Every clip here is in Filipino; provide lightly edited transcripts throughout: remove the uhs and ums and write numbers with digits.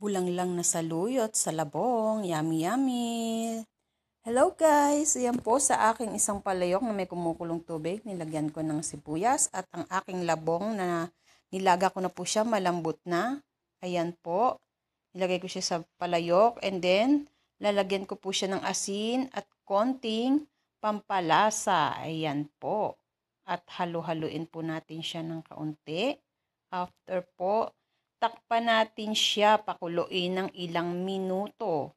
Bulanglang na saluyot sa labong. Yummy, yummy! Hello guys! Ayan po sa aking isang palayok na may kumukulong tubig. Nilagyan ko ng sibuyas at ang aking labong na nilaga ko na po siya, malambot na. Ayan po. Nilagay ko siya sa palayok and then lalagyan ko po siya ng asin at konting pampalasa. Ayan po. At halo-haluin po natin siya ng kaunti. After po, takpan natin siya, pakuluin ng ilang minuto.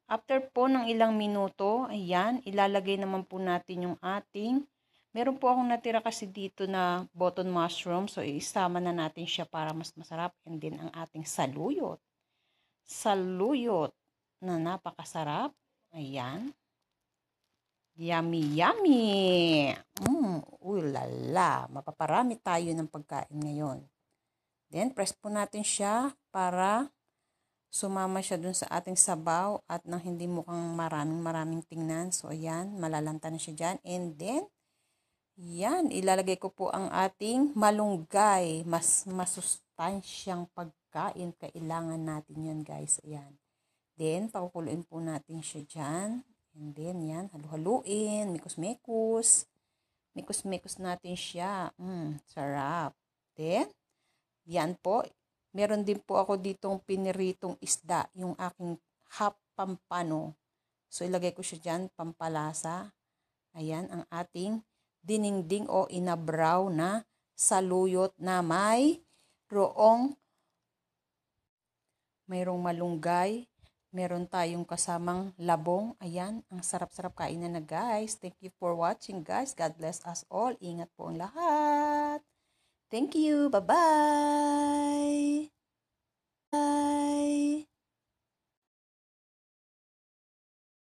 After po ng ilang minuto, ayan, ilalagay naman po natin yung meron po akong natira kasi dito na button mushroom. So, isama na natin siya para mas masarap. And then, ang ating saluyot. Saluyot na napakasarap. Ayan. Yummy, yummy! Ulala! Mapaparami tayo ng pagkain ngayon. Then, press po natin siya para sumama siya dun sa ating sabaw at nang hindi mukhang maraming tingnan. So, ayan, malalanta na siya dyan. And then, yan, ilalagay ko po ang ating malunggay. Mas masustansyang pagkain. Kailangan natin yan, guys. Ayan. Then, pakukuluin po natin siya dyan. And then, yan, halu-haluin, mikus-mikus. Mikus-mikus natin siya. Sarap. Then, yan po. Meron din po ako ditong piniritong isda, yung aking half pampano. So, ilagay ko siya dyan, pampalasa. Ayan, ang ating diningding o inabraw na saluyot na mayroong malunggay. Meron tayong kasamang labong. Ayan, ang sarap-sarap kainan na guys. Thank you for watching guys. God bless us all. Ingat po ang lahat. Thank you. Bye-bye.